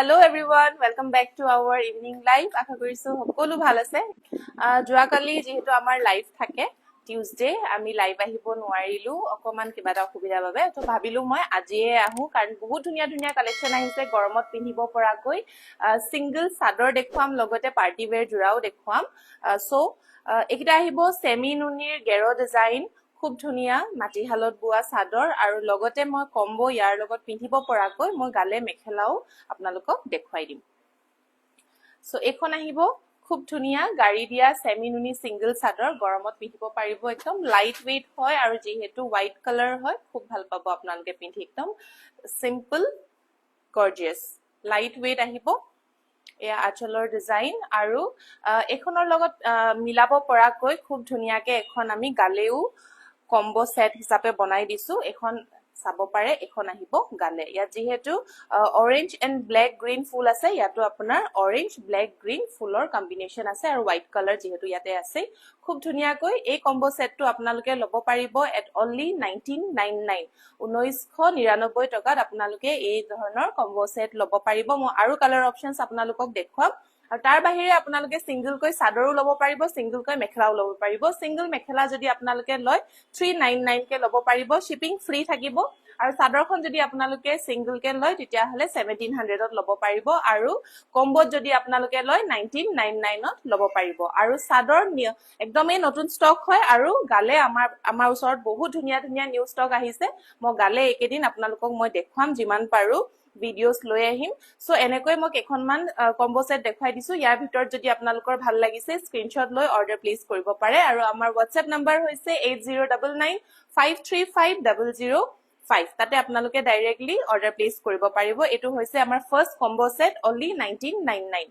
Hello everyone, welcome back to our evening live. আশা কৰিছো সকলো ভাল আছে। যোৱাকালি যেহেতু আমাৰ লাইভ থাকে টিউজডে আমি লাইভ আহিব নোৱাৰিলো অকমান কিবা এটা অসুবিধাৰ বাবে তো ভাবিলো মই আজিয়ে আহো কাৰণ বহুত ধুনীয়া ধুনীয়া কালেকচন আহিছে গৰমত পিন্ধিব পৰাকৈ সিঙ্গল চাদৰ দেখুৱাম লগতে পাৰ্টি ওয়্যাৰ জোৰাও দেখুৱাম সো এইটা আহিব সেমি নুনিৰ গেৰো ডিজাইন খুব ধুনীয়া মাটিহালত বোৱা চাদৰ আৰু লগতে মই কম্বো ইয়াৰ লগত পিন্ধিব পৰাকৈ মই গালে মেখেলাও আপোনালোকক দেখুৱাই দিম সো এখন আহিব খুব ধুনীয়া গাড়ী দিয়া সেমি নুনি সিঙ্গল চাদৰ গৰমত পিন্ধিব পাৰিব একদম লাইট ওয়েট হয় আৰু যেহেতু হোৱাইট কালাৰ হয় খুব ভাল পাব আপোনালোকে পিন্ধি একদম সিম্পল গৰ্জিয়াস লাইট ওয়েট আহিব এয়া আঁচলৰ ডিজাইন আৰু এখনৰ লগত মিলাব পৰাকৈ খুব ধুনীয়াকে এখন আমি গালেও কম্বো সেট হিচাপে বনাই দিছো এখন চাব পাৰে এখন আহিব গালে ইয়াত যেহেতু অৰেঞ্জ এন্ড ব্ল্যাক গ্ৰীন ফুল আছে ইয়াতো আপোনাৰ অৰেঞ্জ ব্ল্যাক গ্ৰীন ফুলৰ কম্বিনেশন আছে আৰু হোৱাইট কালাৰ যেহেতু ইয়াতে আছে খুব ধুনীয়াকৈ এই কম্বো সেটটো আপোনালোকে ল'ব পাৰিব এট অনলি 1999 1999 টকাত আপোনালোকে এই ধৰণৰ কম্বো সেট ল'ব পাৰিব মই আৰু কালাৰ অপচনছ আপোনালোকক দেখুৱাম আৰু তাৰ বাহিৰে আপোনালোকে সিঙ্গল কৈ চাদৰো ল'ব পাৰিব সিঙ্গল কৈ মেখেলাও ল'ব পাৰিব সিঙ্গল মেখেলা যদি আপোনালোকে লয় 399 কে ল'ব পাৰিব শিপিং ফ্ৰী থাকিব আৰু চাদৰখন যদি আপোনালোকে সিঙ্গল কে লয় তেতিয়া হলে 1700 ত ল'ব পাৰিব আৰু কম্বোত যদি আপোনালোকে লয় 1999 ত ল'ব পাৰিব আৰু চাদৰ একদমই নতুন ষ্টক হয় আৰু গালে আমাৰ ওচৰত বহুত ধুনীয়া ধুনীয়া নিউ ষ্টক আহিছে মই গালে একেদিন আপোনালোকক মই দেখুৱাম যিমান পাৰো ভিডিওস লৈ আহিম সো এনেকৈ মই কেখনমান কম্বো সেট দেখাই দিছো ইয়াৰ ভিতৰত যদি আপোনালোকৰ ভাল লাগিছে স্ক্ৰিনশ্বট লৈ অৰ্ডাৰ প্লেস কৰিব পাৰে আৰু আমাৰ WhatsApp নম্বৰ হৈছে 8099535005 তাতে আপোনালোকে ডাইৰেক্টলি অৰ্ডাৰ প্লেস কৰিব পাৰিব এটো হৈছে আমাৰ first combo set only 1999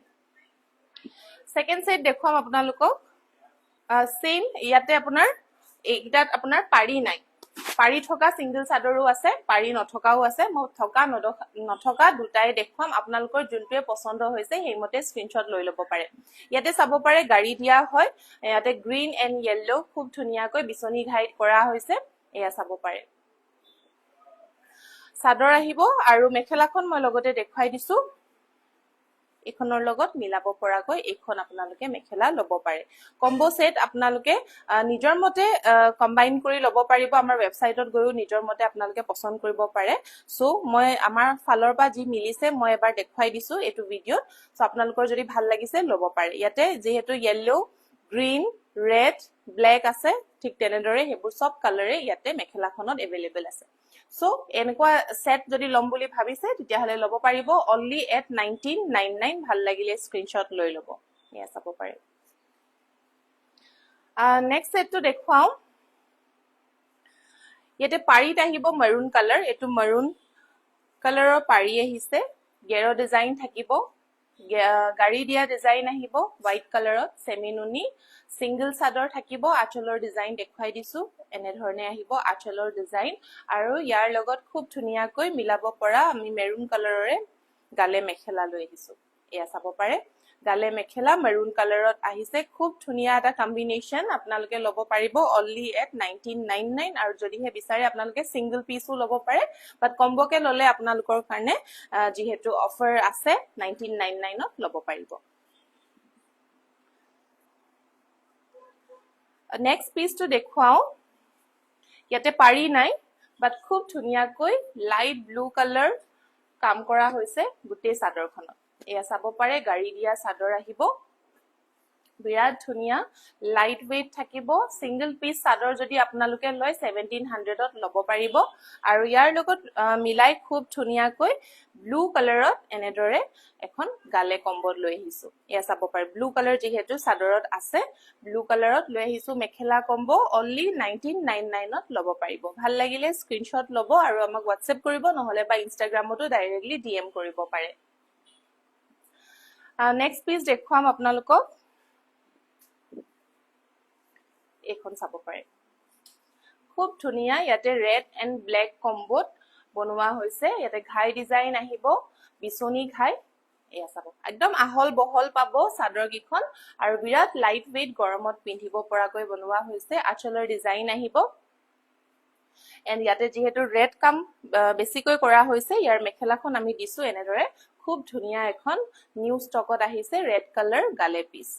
second set দেখুৱাম আপোনালোকক সেম ইয়াতে আপোনাৰ এইটাত আপোনাৰ পাৰি নাই পাৰি থকা সিঙ্গল চাদৰো আছে পাৰি নথকাও আছে মই থকা নথকা দুটাই দেখুৱাম আপোনালোকৰ যোনটোৱে পছন্দ হৈছে হেইমতে স্ক্ৰিনশ্বট লৈ ল'ব পাৰে ইয়াতে চাব পাৰে গাড়ী দিয়া হয় ইয়াতে গ্ৰীন এন্ড ইয়েলো খুব ধুনীয়াকৈ বিচনী ঘাইত কৰা হৈছে এয়া চাব পাৰে চাদৰ আহিব আৰু মেখেলাখন মই লগতে দেখুৱাই দিছো এখনৰ লগত মিলাব পৰাকৈ এখন আপোনালোকে মেখেলা ল'ব পাৰে কম্বো সেট আপোনালোকে নিজৰ মতে কম্বাইন কৰি ল'ব পাৰিব আমাৰ ৱেবছাইটত গৈও নিজৰ মতে আপোনালোকে পছন্দ কৰিব পাৰে সো মই আমাৰ ফালৰ পৰা যি মিলিছে মই এবাৰ দেখুৱাই দিছো এটো ভিডিওত সো আপোনালোকৰ যদি ভাল লাগিছে ল'ব পাৰে ইয়াতে যেহেতু ইয়েলো গ্ৰীন ৰেড ব্ল্যাক আছে ঠিক তেনেদৰে হেবোৰ সব কালাৰে ইয়াতে মেখেলাখনত अवेलेबल আছে সো এনেকুৱা সেট যদি লম বুলি ভাবিছে তেতিয়া হলে ল'ব পাৰিব অনলি এট 1999 ভাল লাগিলে স্ক্ৰিনশ্বট লৈ ল'ব এয়া চাব পাৰে নেক্সট সেটটো দেখুৱাও ইয়াতে পাৰিত আহিব মেৰুন কালাৰ এটো মেৰুন কালাৰৰ পাৰি আহিছে গেৰো ডিজাইন থাকিব গাড়ী দিয়া ডিজাইন আহিব হোৱাইট কালাৰত সেমি নুনি সিঙ্গল চাদৰ থাকিব আঁচলৰ ডিজাইন দেখুৱাই দিছো এনে ধৰণে আহিব আঁচলৰ ডিজাইন আৰু ইয়াৰ লগত খুব ধুনীয়াকৈ মিলাব পৰা আমি মেৰুন কালাৰৰে গালে মেখেলা লৈ দিছো এয়া চাব পাৰে গালে মেখেলা মেৰুন কালাৰত আহিছে খুব ধুনীয়া এটা কম্বিনেশন আপোনালোকে ল'ব পাৰিব অনলি এট 1999 আৰু যদিহে বিচাৰে আপোনালোকে সিঙ্গল পিসও ল'ব পাৰে বাট কম্বোকে ল'লে আপোনালোকৰ কাৰণে যেহেতু অফাৰ আছে 1999 ত ল'ব পাৰিব নেক্সট পিসটো দেখুৱাও ইয়াতে পাৰি নাই বাট খুব ধুনীয়াকৈ লাইট ব্লু কালাৰ কাম কৰা হৈছে গুটে চাদৰখনত এয়া চাব পাৰে গাড়ী দিয়া চাদৰ আহিব বিৰাট ধুনীয়া লাইট ওয়েট থাকিব সিঙ্গল পিস চাদৰ যদি আপোনালোকে লয় 1700 ত ল'ব পাৰিব আৰু ইয়াৰ লগত মিলাই খুব ধুনীয়াকৈ ব্লু কালাৰত এনেদৰে এখন গালে কম্বত লৈ আহিছো এয়া চাব পাৰে ব্লু কালাৰ যেহেতু চাদৰত আছে ব্লু কালাৰত লৈ আহিছো মেখেলা কম্বো অনলি 1999 ত ল'ব পাৰিব ভাল লাগিলে স্ক্ৰিনশ্বট ল'ব আৰু আমাক WhatsApp কৰিব নহলে বা ইনষ্টাগ্ৰামতো ডাইৰেক্টলি DM কৰিব পাৰে নেক্সট পিস দেখুৱাম আপোনালোকক এখন চাব পাৰে খুব ধুনীয়া ইয়াতে ৰেড এন্ড ব্ল্যাক কম্বোত বনোৱা হৈছে ইয়াতে ঘাই ডিজাইন আহিব বিচনী ঘাই এয়া চাব একদম আহল বহল পাব চাদৰ কিখন আৰু বিৰাট লাইট ওয়েট গৰমত পিন্ধিব পৰাকৈ বনোৱা হৈছে আঁচলৰ ডিজাইন আহিব এন্ড ইয়াতে যেহেতু ৰেড কাম বেছিকৈ কৰা হৈছে ইয়াৰ মেখেলাখন আমি দিছো এনেদৰে খুব ধুনিয়া এখন নিউ ষ্টকত আহিছে ৰেড কালাৰ গালে পিস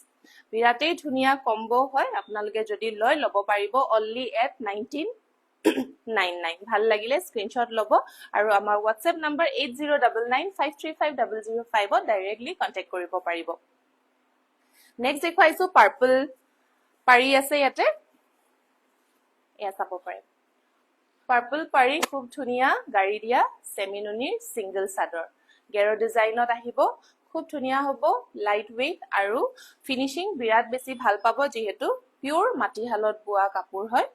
বিৰাটেই ধুনিয়া কম্বো হয় আপোনালোকে যদি লয় লব পাৰিব only at 1999 ভাল লাগিলে স্ক্ৰিনশ্বট লব আৰু আমাৰ WhatsApp নম্বৰ 8099535005 ত ডাইৰেক্টলি কন্টাক্ট কৰিব পাৰিব নেক্সট দেখুৱাইছো পাৰ্পল পাৰি আছে ইয়াতে এয়া চাব পাৰে পাৰ্পল পাৰি খুব ধুনিয়া গাড়ী দিয়া সেমিনুনিৰ সিঙ্গল চাদৰ গেৰো ডিজাইনত আহিব খুব ধুনিয়া হ'ব লাইট ওয়েট আৰু ফিনিশিং বিৰাট বেছি ভাল পাব যেহেতু পিওৰ মাটিহালত বোৱা কাপোৰ হয়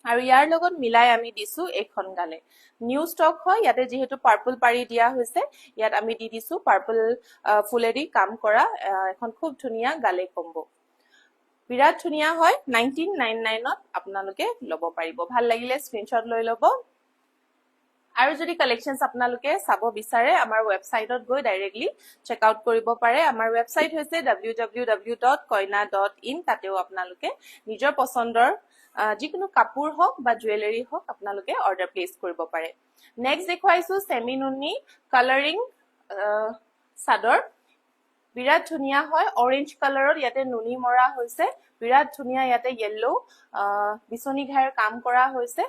আৰু ইয়াৰ লগত মিলাই আমি দিছো এখন গালে নিউ ষ্টক হয় ইয়াতে যেহেতু পাৰ্পল পাৰি দিয়া হৈছে ইয়াত আমি দি দিছো পাৰ্পল ফুলেদি কাম কৰা এখন খুব ধুনিয়া গালে কম্বো বিৰাট ধুনিয়া হয় 1999 ত আপোনালোকে লব পাৰিব ভাল লাগিলে স্ক্ৰিনশ্বট লৈ লব আৰু যদি কালেকশনস আপোনালোকে চাব বিচাৰে আমাৰ ওয়েবসাইটত গৈ ডাইৰেক্টলি চেক আউট কৰিব পাৰে আমাৰ ওয়েবসাইট হৈছে www.koina.in তাতেও আপোনালোকে নিজৰ পছন্দৰ যিকোনো কাপোৰ হওক বা জুৱেলাৰী হওক আপোনালোকে অৰ্ডাৰ প্লেস কৰিব পাৰে নেক্সট দেখুৱাইছো সেমিনুনি কালাৰিং সাদৰ বিৰাট ধুনিয়া হয় অৰেঞ্জ কালাৰত ইয়াতে নুনি মৰা হৈছে বিৰাট ধুনিয়া ইয়াতে ইয়েলো বিছনি ঘাইৰ কাম কৰা হৈছে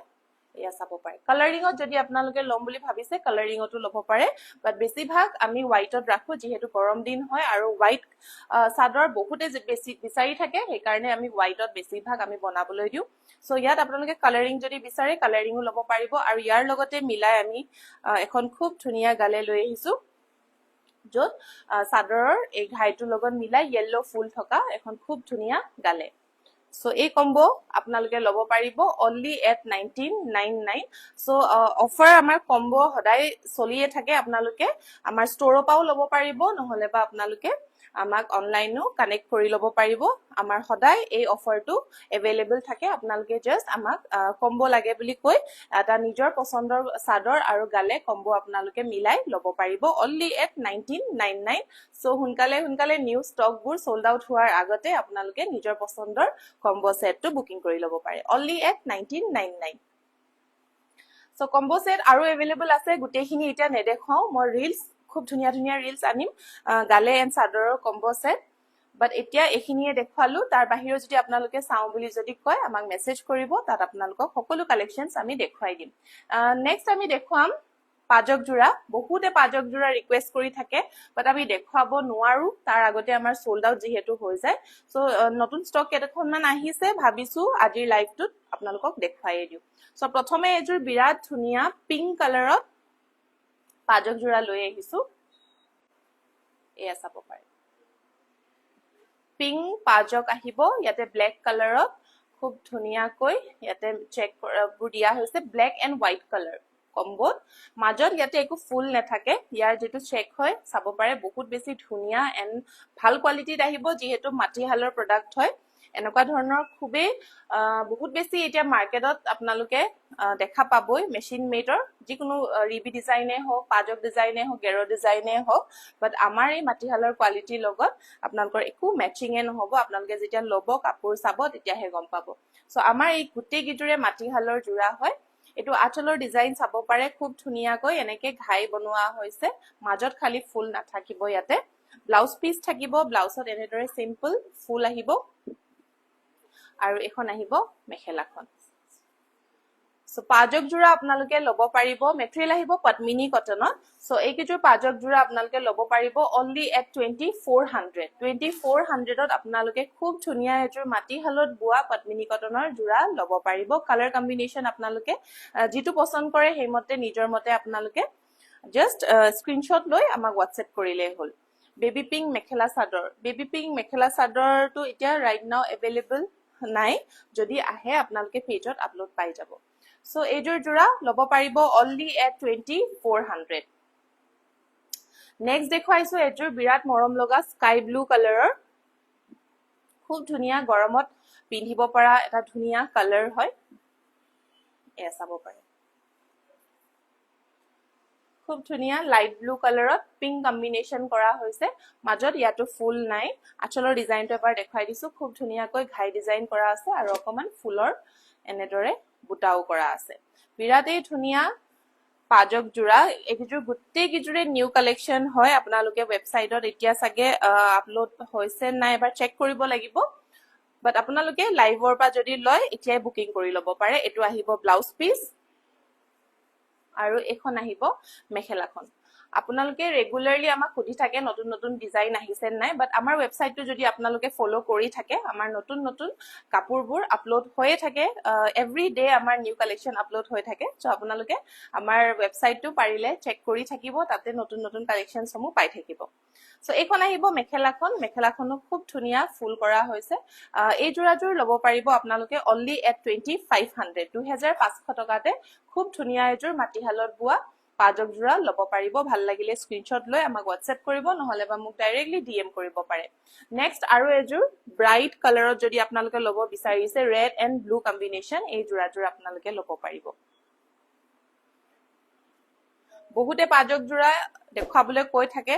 এয়া চাব পাৰে কালাৰিংত যদি আপোনালোকে লম বুলি ভাবিছে কালাৰিংতো লব পাৰে বাট বেছিভাগ আমি হোৱাইটত ৰাখো যেহেতু গৰম দিন হয় আৰু হোৱাইট সাদৰ বহুতে বেছি বিচাৰি থাকে সেই কাৰণে আমি হোৱাইটত বেছিভাগ আমি বনাবলৈ দিও সো ইয়াত আপোনালোকে কালাৰিং যদি বিচাৰে কালাৰিংও লব পাৰিব আৰু ইয়াৰ লগতে মিলাই আমি এখন খুব ধুনিয়া গালে লৈ আহিছো যত সাদৰৰ এই ঘাইটোৰ লগত মিলাই ইয়েলো ফুল থকা এখন খুব ধুনিয়া গালে So এই combo আপোনালোকে লব পাৰিব only at 1999 so offer আমাৰ combo সদায় চলিয়ে থাকে আপোনালোকে আমাৰ store পাও লব পাৰিব নহলে বা আপোনালোকে আমাক অনলাইনও কানেক্ট কৰি লব পাৰিব আমাৰ সদায় এই অফাৰটো अवेलेबल থাকে আপোনালোকে জাস্ট আমাক combo লাগে বুলি কৈ এটা নিজৰ পছন্দৰ সাদৰ আৰু গালে combo আপোনালোকে মিলাই লব পাৰিব only at 1999 so হুনকালে নিউ ষ্টক বোৰ সোল্ড আউট হোৱাৰ আগতে আপোনালোকে নিজৰ পছন্দৰ combo set to booking কৰি লব পাৰে only at 1999 so combo set আৰু available আছে গুটেখিনি এটা নেদেখাও মই ৰিলস খুব ধুনিয়া ধুনিয়া ৰিলস আনিম গালে এন্ড সাদৰৰ combo set but এতিয়া এখিনিয়ে দেখালো তাৰ বাহিৰে যদি আপোনালোকে চাও বুলি যদি কয় আমাক মেসেজ কৰিব তাত আপোনালোকক সকলো কালেকশনস আমি দেখাই দিম নেক্সট আমি দেখাম পাজক জোৰা বহুতে পাজক জোৰা ৰিকুৱেষ্ট কৰি থাকে বাট আমি দেখাব নোৱাৰো তাৰ আগতে আমাৰ সোল্ড আউট যেহেতু হৈ যায় সো নতুন ষ্টক কেইটাখন আহিছে ভাবিছো আজিৰ লাইভটোত আপোনালোকক দেখাই দিও সো প্ৰথমে এজোৰ বিৰাট ধুনিয়া পিংক কালাৰত পাজক জোৰা লৈ আহিছো এয়া চাব পাৰে পিংক পাজক আহিব ইয়াতে ব্ল্যাক কালাৰত খুব ধুনিয়াকৈ ইয়াতে চেক দিয়া হৈছে black and white colour combo মাজত ইয়াতে একো ফুল নাথাকে ইয়াৰ যেটো চেক হয় চাব পাৰে বহুত বেছি ধুনিয়া এন্ড ভাল কোৱালিটিত আহিব যেহেতু মাটিহালৰ প্ৰডাক্ট হয় এনেকুৱা ধৰণৰ খুবে বহুত বেছি এতিয়া মাৰ্কেটত আপোনালোকে দেখা পাবই মেচিন মেডৰ যিকোনো ৰিবি ডিজাইনে হওক পাজক ডিজাইনে হওক গেৰো ডিজাইনে হওক বাট আমাৰ এই মাটিহালৰ কোৱালিটিৰ লগত আপোনালোকৰ একো ম্যাচিংয়ে নহব আপোনালোকে যেতিয়া লব কাপোৰ চাব তেতিয়াহে গম পাব সো আমাৰ এই গুটে গিটুৰে মাটিহালৰ জোৰা হয় এটো আচলৰ ডিজাইন চাব পাৰে খুব ধুনিয়াকৈ এনেকে ঘাই বনোৱা হৈছে মাজত খালি ফুল নাথাকিব ইয়াতে ব্লাউজ পিস থাকিব ব্লাউজত এনেদৰে সিম্পল ফুল আহিব আৰু এখন আহিব মেখেলাখন সো পাজক জোৰা আপোনালোকে লব পাৰিব মেটেৰিয়েল আহিব পদ্মিনী কটনত সো এই কিজোৰ পাজক জোৰা আপোনালোকে লব পাৰিব only at 2400 ত আপোনালোকে খুব ধুনিয়া এজোৰ মাটিহালত বোৱা পদ্মিনী কটনৰ জোৰা লব পাৰিব কালাৰ কম্বিনেশন আপোনালোকে যেটো পছন্দ কৰে হেমতে নিজৰ মতে আপোনালোকে জাস্ট স্ক্ৰিনশ্বট লৈ আমাক WhatsApp কৰিলে হ'ল বেবি পিংক মেখেলা চাদৰটো এতিয়া ৰাইট নাও अवेलेबल নাই যদি আহে আপোনালোকে পেজত আপলোড পাই যাব সো এজোৰ জোৰা লব পাৰিব only at 2400 নেক্সট দেখুৱাইছো এজোৰ বিৰাট মৰম লগা স্কাই ব্লু কালাৰৰ খুব ধুনিয়া গৰমত পিন্ধিব পৰা এটা ধুনিয়া কালাৰ হয় এয়া চাব পাৰে খুব ধুনিয়া লাইট ব্লু কালাৰত পিংক কম্বিনেশন কৰা হৈছে মাজত ইয়াটো ফুল নাই আচলৰ ডিজাইনটো এবাৰ দেখাই দিছো খুব ধুনিয়াকৈ ঘাই ডিজাইন কৰা আছে আৰু অকমান ফুলৰ এনেদৰে বুটাও কৰা আছে বিৰাটেই ধুনিয়া পাজক জোৰা এইকেইযোৰ গোটেই কেইযোৰে নিউ কালেকশ্যন হয় আপোনালোকে ৱেবছাইটত এতিয়া চাগে আপলোড হৈছে নাই এবাৰ চেক কৰিব লাগিব বাট আপোনালোকে লাইভৰ পৰা যদি লয় এতিয়াই বুকিং কৰি ল'ব পাৰে এইটো আহিব ব্লাউজ পিচ আৰু এখন আহিব মেখেলাখন আপোনালোকে ৰেগুলাৰলি আমাক সুধি থাকে নতুন নতুন ডিজাইন আহিছে নাই বাট আমাৰ ৱেবছাইটটো যদি আপোনালোকে ফলো কৰি থাকে আমাৰ নতুন নতুন কাপোৰবোৰ আপলোড হৈয়ে থাকে এভৰি ডে আমাৰ নিউ কালেকশ্যন আপলোড হৈ থাকে সো আপোনালোকে আমাৰ ৱেবছাইটটো পাৰিলে চেক কৰি থাকিব তাতে নতুন নতুন কালেকশ্যনসমূহ পাই থাকিব সো এইখন আহিব মেখেলাখনো খুব ধুনীয়া ফুল কৰা হৈছে এই জোৰাযোৰ ল'ব পাৰিব আপোনালোকে অনলি এট 2500 2500 টকাতে খুব ধুনীয়া এযোৰ মাটিহালত বোৱা পাজক জোৰা ল'ব পাৰিব ভাল লাগিলে স্ক্ৰিনশ্বট লৈ আমাক WhatsApp কৰিব নহলে বা মোক ডাইৰেক্টলি DM কৰিব পাৰে নেক্সট আৰু এযোৰ ব্ৰাইট কালাৰত যদি আপোনালোকে ল'ব বিচাৰিছে ৰেড এণ্ড ব্লু কম্বিনেশ্যন এই জোৰাযোৰ আপোনালোকে ল'ব পাৰিব বহুতে পাজক জোৰা দেখাবলৈ কৈ থাকে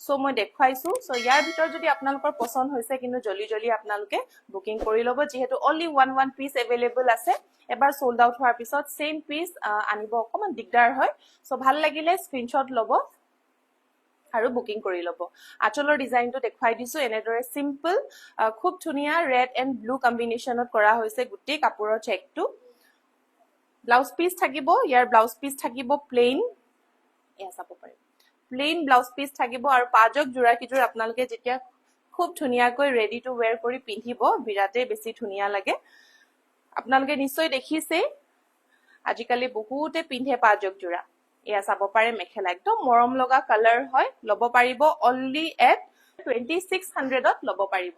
সো মই দেখাইছো সো ইয়াৰ ভিতৰত যদি আপোনালোকৰ পছন্দ হৈছে কিন্তু জলদি আপোনালোকে বুকিং কৰি ল'ব যেহেতু অনলি ওৱান পিস अवेलेबल আছে এবাৰ সোল্ড আউট হোৱাৰ পিছত সেম পিস আনিব অকমান দিগদাৰ হয় সো ভাল লাগিলে স্ক্ৰিনশ্বট ল'ব আৰু বুকিং কৰি ল'ব আঁচলৰ ডিজাইনটো দেখাই দিছো এনেদৰে সিম্পল খুব ধুনীয়া ৰেড এণ্ড ব্লু কম্বিনেশ্যনত কৰা হৈছে গোটেই কাপোৰৰ চেকটো ব্লাউজ পিস থাকিব ইয়াৰ ব্লাউজ পিস থাকিব প্লেন এয়া চাব পাৰিব প্লেন ব্লাউজ পিস থাকিব আৰু পাজক জোৰা কিজোৰ আপোনালোকে যেতিয়া খুব ধুনীয়াকৈ ৰেডি টু ওয়্যাৰ কৰি পিন্ধিব বিৰাতে বেছি ধুনীয়া লাগে আপোনালোকে নিশ্চয় দেখিছে আজিকালি বহুতে পিন্ধে পাজক জোৰা এয়া চাব পাৰে মেখেলা একদম মৰম লগা কালাৰ হয় ল'ব পাৰিব অনলি এট 2600 ত ল'ব পাৰিব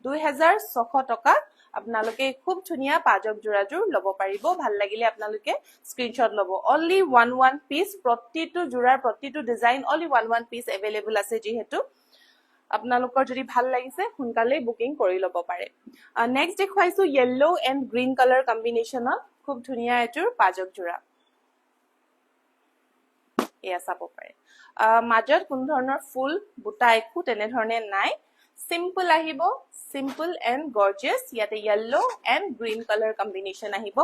2600 টকা আপোনালোকে খুব ধুনীয়া পাজক জোৰাযোৰ ল'ব পাৰিব ভাল লাগিলে আপোনালোকে স্ক্ৰিনশ্বট ল'ব অনলি ওৱান পিস প্ৰতিটো জোৰাৰ প্ৰতিটো design only one piece available আছে যেহেতু আপোনালোকৰ যদি ভাল লাগিছে সোনকালে বুকিং কৰি ল'ব পাৰে নেক্সট দেখাইছো yellow and green color কম্বিনেশ্যনত খুব ধুনীয়া এযোৰ পাজক জোৰা এয়া চাব পাৰে মাজত কোন ধৰণৰ ফুল বুটা একো তেনে ধৰণে নাই সিম্পল আহিব সিম্পল এণ্ড গৰ্জিয়াছ ইয়াতে yellow and green color combination আহিব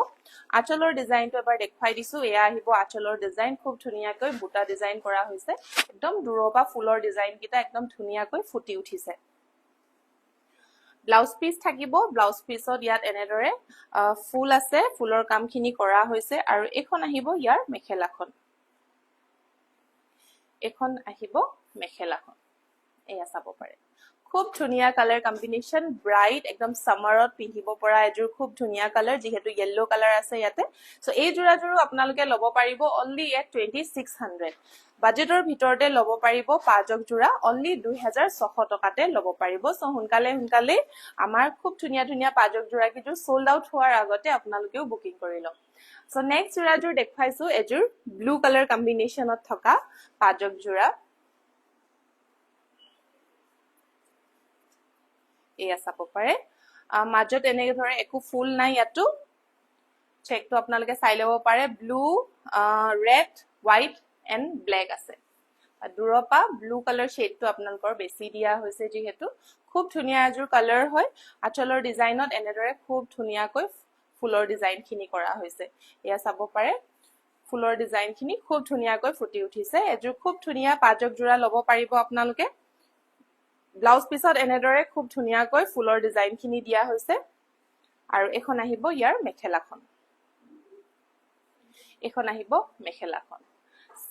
আঁচলৰ ডিজাইনটো এবাৰ দেখাই দিছো এয়া আহিব আঁচলৰ ডিজাইন খুব ধুনীয়াকৈ বুটা ডিজাইন কৰা হৈছে একদম দূৰৰ পৰা ফুলৰ ডিজাইন কিটা একদম ধুনীয়াকৈ ফুটি উঠিছে ব্লাউজ পিস থাকিব ব্লাউজ পিসত ইয়াত এনেদৰে ফুল আছে ফুলৰ কামখিনি কৰা হৈছে আৰু এখন আহিব ইয়াৰ মেখেলাখন এখন আহিব মেখেলাখন এয়া চাব পাৰে খুব ধুনীয়া কালাৰ কম্বিনেশ্যন ব্ৰাইট একদম সামাৰত পিন্ধিব পৰা এযোৰ খুব ধুনীয়া কালাৰ যেহেতু yellow কালাৰ আছে ইয়াতে সো এই জোৰাযোৰো আপোনালোকে ল'ব পাৰিব অনলি এট 2600 বাজেটৰ ভিতৰতে ল'ব পাৰিব পাজক জোৰা অনলি 2600 টকাতে ল'ব পাৰিব সো সোনকালে আমাৰ খুব ধুনীয়া পাজক জোৰা কিযোৰ সোল্ড আউট হোৱাৰ আগতে আপোনালোকেও বুকিং কৰি লওক সো নেক্সট জোৰাযোৰ দেখাইছো এযোৰ ব্লু কালাৰ কম্বিনেশ্যনত থকা পাজক জোৰা এয়া চাব পাৰে মাজত এনেকে ধৰে একো ফুল নাই ইয়াতো চেকটো আপোনালোকে চাই ল'ব পাৰে blue red white and black আছে দূৰৰ পৰা ব্লু কালাৰ শেডটো আপোনালোকৰ বেছি দিয়া হৈছে যেহেতু খুব ধুনীয়া এযোৰ কালাৰ হয় আঁচলৰ ডিজাইনত এনেদৰে খুব ধুনীয়াকৈ ফুলৰ ডিজাইনখিনি কৰা হৈছে এয়া চাব পাৰে ফুলৰ ডিজাইনখিনি খুব ধুনীয়াকৈ ফুটি উঠিছে এযোৰ খুব ধুনীয়া পাজক জোৰা ল'ব পাৰিব আপোনালোকে ব্লাউজ পিছত এনেদৰে খুব ধুনীয়াকৈ ফুলৰ ডিজাইনখিনি দিয়া হৈছে আৰু এখন আহিব ইয়াৰ মেখেলাখন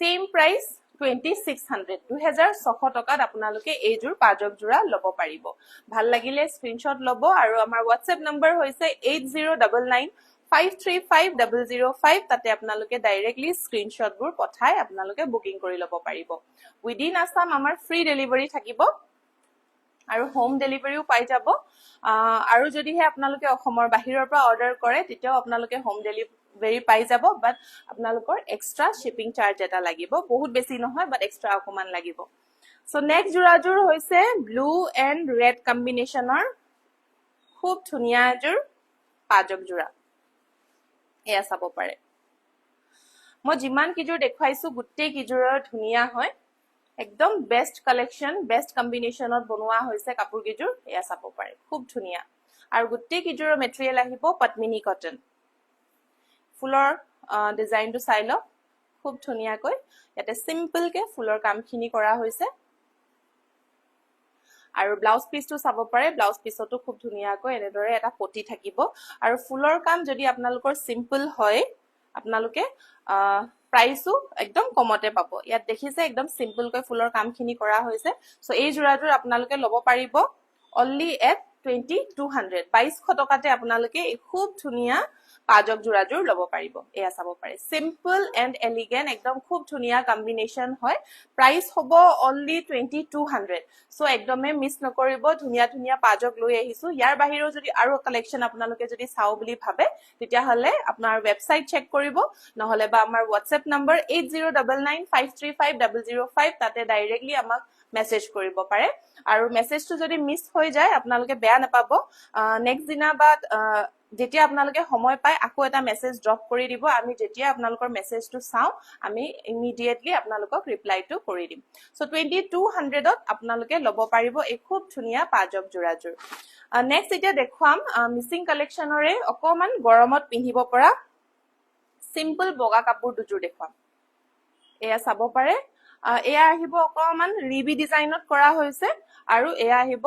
সেম প্ৰাইস 2600 2600 টকাত আপোনালোকে এইযোৰ পাজক জোৰা ল'ব পাৰিব ভাল লাগিলে স্ক্ৰিনশ্বট ল'ব আৰু আমাৰ WhatsApp নম্বৰ হৈছে 8099535005 তাতে আপোনালোকে ডাইৰেক্টলি স্ক্ৰিনশ্বটবোৰ পঠাই আপোনালোকে বুকিং কৰি ল'ব পাৰিব উইদিন আসাম আমাৰ ফ্ৰী ডেলিভাৰী থাকিব আৰু হোম ডেলিভাৰীও পাই যাব আৰু যদিহে আপোনালোকে অসমৰ বাহিৰৰ পৰা অৰ্ডাৰ কৰে তেতিয়াও আপোনালোকে হোম ডেলিভাৰী পাই যাব বাট আপোনালোকৰ এক্সট্ৰা শিপিং চাৰ্জ এটা লাগিব বহুত বেছি নহয় বাট এক্সট্ৰা অকমান লাগিব সো নেক্সট জোৰাযোৰ হৈছে ব্লু এণ্ড ৰেড কম্বিনেশ্যনৰ খুব ধুনীয়া এযোৰ পাজক জোৰা এয়া চাব পাৰে মই যিমান কিযোৰ দেখাইছো গোটেই কিযোৰৰ ধুনীয়া হয় একদম বেস্ট কালেকশন বেস্ট কম্বিনেশ্যনত বনোৱা হৈছে কাপোৰ কিযোৰ এয়া চাব পাৰে খুব ধুনীয়া আৰু গোটেই কিযোৰৰ মেটেৰিয়েল আহিব পদ্মিনী কটন ফুলৰ ডিজাইনটো চাই লওক খুব ধুনীয়াকৈ ইয়াতে সিম্পল কে ফুলৰ কামখিনি কৰা হৈছে আৰু ব্লাউজ পিসটো চাব পাৰে ব্লাউজ পিসটো খুব ধুনীয়াকৈ এনেদৰে এটা পটি থাকিব আৰু ফুলৰ কাম যদি আপোনালোকৰ সিম্পল হয় আপোনালোকে প্ৰাইসও একদম কমতে পাব ইয়াত দেখিছে একদম সিম্পল কৈ ফুলৰ কামখিনি কৰা হৈছে সো এই জোৰাটোৰ আপোনালোকে লব পাৰিব only at 2200 2200 টকাতে আপোনালোকে খুব ধুনিয়া পাজক জোৰাজোৰ লব পাৰিব এয়া চাব পাৰে সিম্পল এন্ড এলিগেন্ট একদম খুব ধুনিয়া কম্বিনেশন হয় প্ৰাইস হ'ব only 2200 সো একদমে মিস নকৰিব ধুনিয়া ধুনিয়া পাজক লৈ আহিছো ইয়াৰ বাহিৰেও যদি আৰু কালেকশন আপোনালোকে যদি চাও বুলি ভাবে তেতিয়া হলে আপোনাৰ ওয়েবসাইট চেক কৰিব নহলে বা আমাৰ WhatsApp নম্বৰ 8099535005 তাতে ডাইৰেক্টলি আমাক মেসেজ কৰিব পাৰে আৰু মেসেজটো যদি মিস হৈ যায় আপোনালোকে বেয়া নাপাব নেক্সট দিনা বা যেতিয়া আপোনালোকে সময় পায় আকৌ এটা মেসেজ ড্ৰপ কৰি দিব আমি যেতিয়া আপোনালোকৰ মেসেজটো চাও আমি ইমিডিয়েটলি আপোনালোকক ৰিপ্লাইটো কৰি দিম সো 2200 ত আপোনালোকে লব পাৰিব এই খুব ধুনিয়া পাজক জোৰাজোৰ নেক্সট এতিয়া দেখুৱাম মিসিং কালেকশনৰে অকমান গৰমত পিন্ধিব পৰা সিম্পল বগা কাপোৰ দুজোৰ দেখুৱাম এয়া চাব পাৰে এয়া আহিব অকমান ৰিবি ডিজাইনত কৰা হৈছে আৰু এয়া আহিব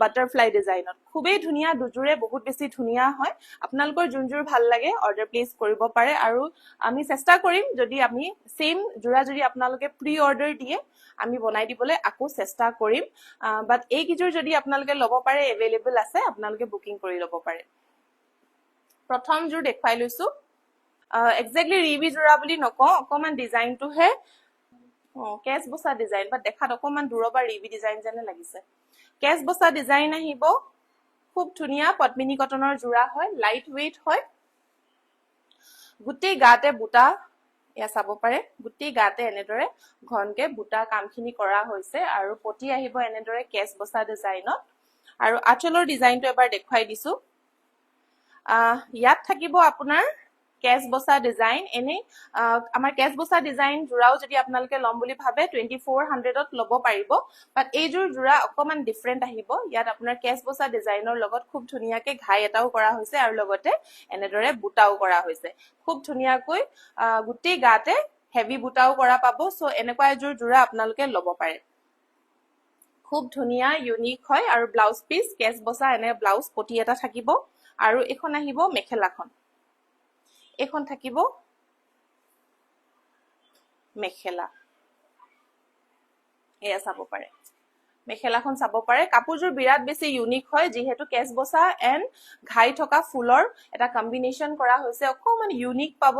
বাটাৰফ্লাই ডিজাইনত খুবেই ধুনিয়া দুজোৰে বহুত বেছি ধুনিয়া হয় আপোনালোকৰ জুনজুৰ ভাল লাগে অৰ্ডাৰ প্লেস কৰিব পাৰে আৰু আমি চেষ্টা কৰিম যদি আমি সেম জোৰা যদি আপোনালোকে প্ৰি অৰ্ডাৰ দিয়ে আমি বনাই দিবলৈ আকৌ চেষ্টা কৰিম বাট এই কিজোৰ যদি আপোনালোকে লব পাৰে এভেইলেবল আছে আপোনালোকে বুকিং কৰি লব পাৰে প্ৰথম জোৰ দেখুৱাই লৈছো এক্স্যাক্টলি ৰিবি জোৰা বুলি নকওঁ অকমান ডিজাইনটো হে কেস বসা ডিজাইন বা দেখাত অকমান দূৰৰ পৰা ৰিবি ডিজাইন যেনে লাগিছে কেস বসা ডিজাইন আহিব খুব ধুনিয়া পদ্মিনী কটনৰ জোৰা হয় লাইট ওয়েট হয় গুটি গাতে বুটা এয়া চাব পাৰে গুটি গাতে এনেদৰে ঘনকে বুটা কামখিনি কৰা হৈছে আৰু পটি আহিব এনেদৰে কেস বসা ডিজাইনত আৰু আঁচলৰ ডিজাইনটো এবাৰ দেখুৱাই দিছো ইয়াত থাকিব আপোনাৰ কেস বসা ডিজাইন এনে আমাৰ কেস বসা ডিজাইন জোৰাও যদি আপোনালোকে লম বুলি ভাবে 2400 ত লব পাৰিব বাট এই জোৰা অকমান ডিফাৰেন্ট আহিব ইয়াত আপোনাৰ কেস বসা ডিজাইনৰ লগত খুব ধুনিয়াকে ঘাই এটাও কৰা হৈছে আৰু লগতে এনেদৰে বুটাও কৰা হৈছে খুব ধুনিয়াকৈ গুটি গাতে হেভি বুটাও কৰা পাব সো এনেকুৱা এজোৰ জোৰা আপোনালোকে লব পাৰে খুব ধুনিয়া ইউনিক হয় আৰু ব্লাউজ পিস কেস বসা এনে ব্লাউজ পটি এটা থাকিব আৰু এখন আহিব মেখেলাখন এখন থাকিব মেখেলা এয়া চাব পাৰে মেখেলাখন চাব পাৰে কাপোৰজোৰ বিৰাট বেছি ইউনিক হয় যেহেতু কেস বসা এন্ড ঘাই থকা ফুলৰ এটা কম্বিনেশন কৰা হৈছে অকমান ইউনিক পাব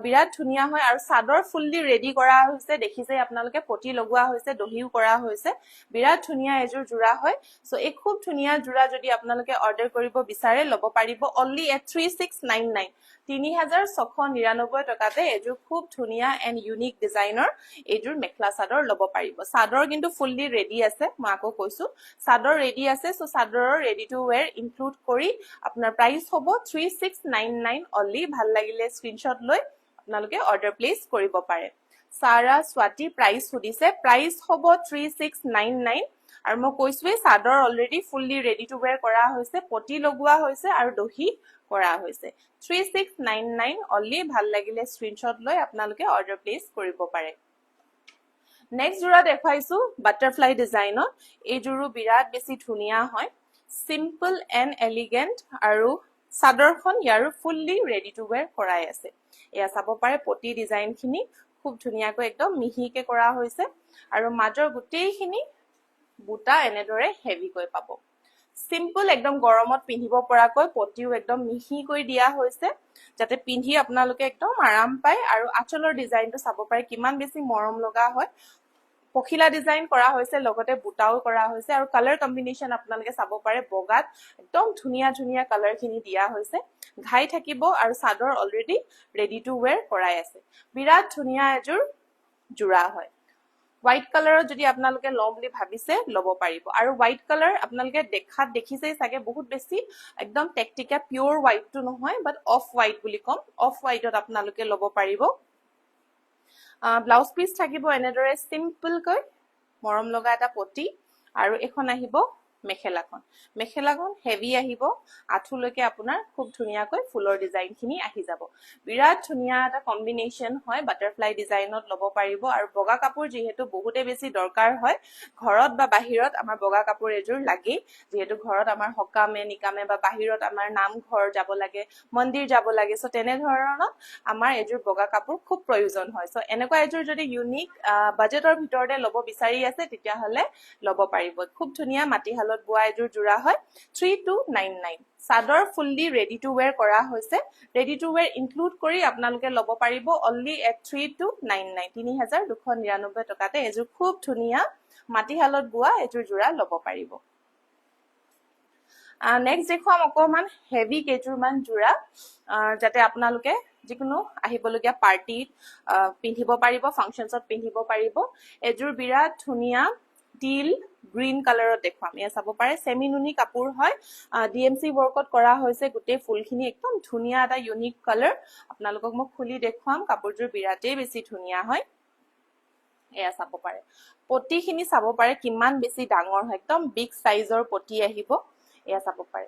বিৰাট ধুনিয়া হয় আৰু সাদৰ ফুললি ৰেডি কৰা হৈছে দেখিছে আপোনালোকে পটি লগোৱা হৈছে দহিও কৰা হৈছে বিৰাট ধুনিয়া এজোৰ জোৰা হয় সো এই খুব ধুনিয়া জোৰা যদি আপোনালোকে অৰ্ডাৰ কৰিব বিচাৰে লব পাৰিব only at 3699 3699 টকাতে এজোৰ খুব ধুনিয়া এন্ড ইউনিক ডিজাইনৰ এজোৰ মেখলা চাদৰ লব পাৰিব চাদৰ কিন্তু ফুললি ৰেডি আছে মই আকৌ কৈছো চাদৰ ৰেডি আছে সো চাদৰৰ ৰেডি টু ওয়্যাৰ ইনক্লুড কৰি আপোনাৰ প্ৰাইস হ'ব 3699 only ভাল লাগিলে স্ক্ৰিনশ্বট লৈ আপোনালোকে অৰ্ডাৰ প্লেস কৰিব পাৰে সাৰা স্বাতি প্ৰাইস সুধিছে প্ৰাইস হ'ব 3699 আৰু মই কৈছোৱে চাদৰ already fully ready to where কৰা হৈছে পটি লগোৱা হৈছে আৰু দহি কৰা হৈছে 3699 only ভাল লাগিলে স্ক্ৰিনশ্বট লৈ আপোনালোকে অৰ্ডাৰ প্লেস কৰিব পাৰে নেক্সট জোৰা দেখাইছো বাটাৰফ্লাই ডিজাইনত এই জোৰো বিৰাট বেছি ধুনিয়া হয় সিম্পল এন্ড এলিগেন্ট আৰু চাদৰখন ইয়াৰো ফুললি ৰেডি টু ওয়্যাৰ কৰাই আছে এয়া চাব পাৰে পটি ডিজাইনখিনি খুব ধুনিয়াকৈ একদম মিহিকে কৰা হৈছে আৰু মাজৰ গুটেইখিনি বুটা এনেদৰে হেভি কৈ পাব সিম্পল একদম গৰমত পিন্ধিব পৰাকৈ পটিও একদম মিহি কৈ দিয়া হৈছে যাতে পিন্ধি আপোনালোকে একদম আৰাম পায় আৰু আঁচলৰ ডিজাইনটো চাব পাৰে কিমান বেছি মৰম লগা হয় পখিলা ডিজাইন কৰা হৈছে লগতে বুটাও কৰা হৈছে আৰু কালাৰ কম্বিনেশন আপোনালোকে চাব পাৰে বগাত একদম ধুনিয়া ধুনিয়া কালাৰখিনি দিয়া হৈছে ঘাই থাকিব আৰু চাদৰ অলৰেডি ৰেডি টু ওয়্যাৰ কৰাই আছে বিৰাট ধুনিয়া এজোৰ জোৰা হয় হোয়াইট কালাৰৰ যদি আপোনালোকে লম বুলি ভাবিছে লব পাৰিব আৰু হোয়াইট কালাৰ আপোনালোকে দেখাত দেখিছেই সাগে বহুত বেছি একদম টেকটিকা পিওৰ হোয়াইটটো নহয় বাট অফ হোয়াইট বুলি কম অফ হোয়াইটত আপোনালোকে লব পাৰিব ব্লাউজ পিস থাকিব এনেদৰে সিম্পল কৈ মৰম লগা এটা পটি আৰু এখন আহিব মেখেলাখন হেভি আহিব আঁঠুলৈকে আপোনাৰ খুব ধুনীয়াকৈ ফুলৰ ডিজাইন খিনি আহি যাব বিৰাট ধুনীয়া এটা কম্বিনেশন হয় বাটাৰফ্লাই ডিজাইনত ল'ব পাৰিব আৰু বগা কাপোৰ যিহেতু বহুতে বেছি দৰকাৰ হয় ঘৰত বা বাহিৰত আমাৰ বগা কাপোৰ এযোৰ লাগে যেহেতু ঘৰত আমাৰ হকামে নিকামে বা বাহিৰত আমাৰ নামঘৰ যাব লাগে মন্দিৰ যাব লাগে সো তেনে ধৰণৰ আমাৰ এযোৰ বগা কাপোৰ খুব প্ৰয়োজন হয় সো এনেকুৱা এযোৰ যদি ইউনিক বাজেটৰ ভিতৰতে ল'ব বিচাৰি আছে তেতিয়া হলে ল'ব পাৰিব খুব ধুনীয়া মাটিহালত বোৱা এযোৰ জোৰা হয় 3299 চাদৰ ফুললি ৰেডি টু ওয়্যাৰ কৰা হৈছে ৰেডি টু ওয়্যাৰ ইনক্লুড কৰি আপোনালোকে ল'ব পাৰিব অনলি এট 3299 3299 টকাতে এযোৰ খুব ধুনীয়া মাটিহালত বোৱা এযোৰ জোৰা ল'ব পাৰিব নেক্সট দেখুৱাম অকমান হেভি কেইযোৰমান জোৰা যাতে আপোনালোকে যিকোনো আহিবলগীয়া পাৰ্টিত পিন্ধিব পাৰিব ফাংচনছত পিন্ধিব পাৰিব এযোৰ বিৰাট ধুনীয়া টিল গ্ৰীন কালাৰত দেখুৱাম এয়া চাব পাৰে সেমি নুনি কাপোৰ হয় ডিএমসি ওয়াৰ্কত কৰা হৈছে গোটেই ফুলখিনি একদম ধুনীয়া এটা ইউনিক কালাৰ আপোনালোকক মই খুলি দেখুৱাম কাপোৰযোৰ বিৰাটেই বেছি ধুনীয়া হয় এয়া চাব পাৰে পটিখিনি চাব পাৰে কিমান বেছি ডাঙৰ হয় একদম বিগ সাইজৰ পটি আহিব এয়া চাব পাৰে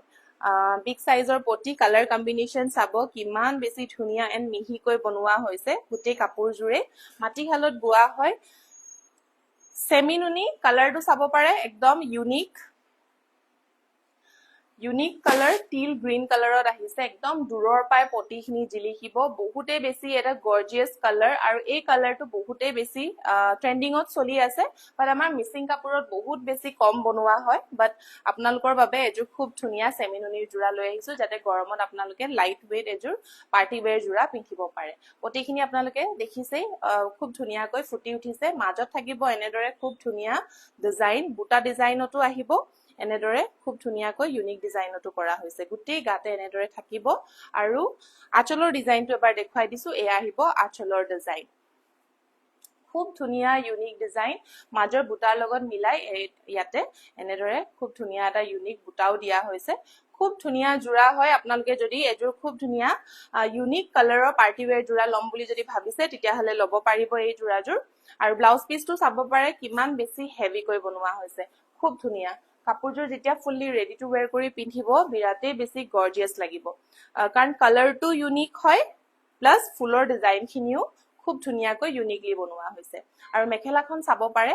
বিগ সাইজৰ পটি কালাৰ কম্বিনেশন চাব কিমান বেছি ধুনীয়া এণ্ড মিহিকৈ বনোৱা হৈছে গোটেই কাপোৰজোৰে মাটিহালত বোৱা হয় সেমি নুনি কালাৰটো চাব পাৰে একদম ইউনিক কালাৰ টিল গ্ৰীন কালাৰত আহিছে একদম দূৰৰ পাই পটিখিনি জিলিকিব বহুতে বেছি এটা গৰ্জিয়াস কালাৰ আৰু এই কালাৰটো বহুতে বেছি ট্ৰেন্ডিংত চলি আছে বাট আমাৰ মিচিং কাপোৰত বহুত বেছি কম বনোৱা হয় বাট আপোনালোকৰ বাবে এযোৰ খুব ধুনীয়া সেমি নুনিৰ জোৰা লৈ আহিছো যাতে গৰমত আপোনালোকে লাইট ওয়েট এযোৰ পাৰ্টি ওয়্যাৰ জোৰা পিন্ধিব পাৰে পটিখিনি আপোনালোকে দেখিছেই খুব ধুনীয়াকৈ ফুটি উঠিছে মাজত থাকিব এনেদৰে খুব ধুনীয়া ডিজাইন বুটা ডিজাইনতো আহিব এনেদৰে খুব ধুনীয়াকৈ ইউনিক ডিজাইনটো কৰা হৈছে গুটেই গাতে এনেদৰে থাকিব আৰু আঁচলৰ ডিজাইনটো এবাৰ দেখুৱাই দিছো এয়া আহিব আঁচলৰ ডিজাইন খুব ধুনীয়া ইউনিক ডিজাইন মাজৰ বুটাৰ লগত মিলাই ইয়াতে এনেদৰে খুব ধুনীয়া এটা ইউনিক বুটাও দিয়া হৈছে খুব ধুনীয়া জোৰা হয় আপোনালোকে যদি এযোৰ খুব ধুনীয়া ইউনিক কালাৰৰ পাৰ্টি ওয়্যাৰ জোৰা লম বুলি যদি ভাবিছে তেতিয়া হলে ল'ব পাৰিব এই জোৰাযোৰ আৰু ব্লাউজ পিসটো চাব পাৰে কিমান বেছি হেভি কৈ বনোৱা হৈছে খুব ধুনীয়া কাপোৰযোৰ যেতিয়া ফুললি ৰেডি টু ওয়্যাৰ কৰি পিন্ধিব বিৰাটেই বেছি গৰ্জিয়াস লাগিব কাৰণ কালাৰটো ইউনিক হয় প্লাস ফুলৰ ডিজাইনখিনিও খুব ধুনীয়াকৈ ইউনিকলি বনোৱা হৈছে আৰু মেখেলাখন চাব পাৰে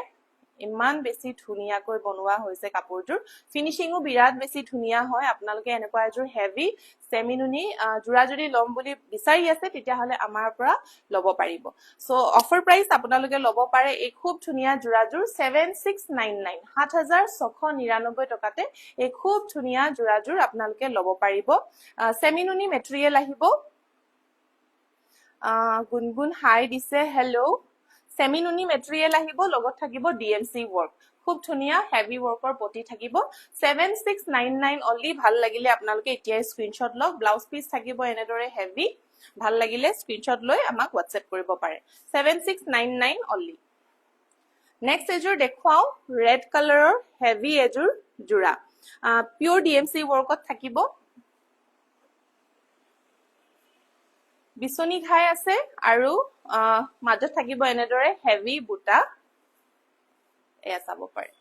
ইমান বেছি ধুনীয়াকৈ বনোৱা হৈছে কাপোৰযোৰ ফিনিশিংও বিৰাট বেছি ধুনীয়া হয় আপোনালোকে এনেকুৱা এযোৰ হেভি সেমি নুনি জোৰা যদি লম বুলি বিচাৰি আছে তেতিয়া হলে আমাৰ পৰা ল'ব পাৰিব সো অফাৰ প্ৰাইস আপোনালোকে ল'ব পাৰে এই খুব ধুনীয়া জোৰাযোৰ 7699 7699 টকাতে এই খুব ধুনীয়া জোৰাযোৰ আপোনালোকে ল'ব পাৰিব সেমি নুনি মেটেৰিয়েল আহিব গুনগুন হাই দিছে হেল্ল সেমি নুনি মেটেৰিয়েল আহিব লগত থাকিব ডিএমসি ওয়াৰ্ক খুব ধুনীয়া হেভি ওয়াৰ্কৰ পটি থাকিব 7699 অনলি ভাল লাগিলে আপোনালোকে এতিয়া স্ক্ৰিনশ্বট লওক ব্লাউজ পিস থাকিব এনেদৰে হেভি ভাল লাগিলে স্ক্ৰিনশ্বট লৈ আমাক WhatsApp কৰিব পাৰে 7699 অনলি নেক্সট এযোৰ দেখুৱাও ৰেড কালাৰৰ হেভি এযোৰ জোৰা পিওৰ ডিএমসি ওয়াৰ্কত থাকিব বিছনি ঘাই আছে আৰু মাজত থাকিব এনেদৰে হেভি বুটা এয়া চাব পাৰে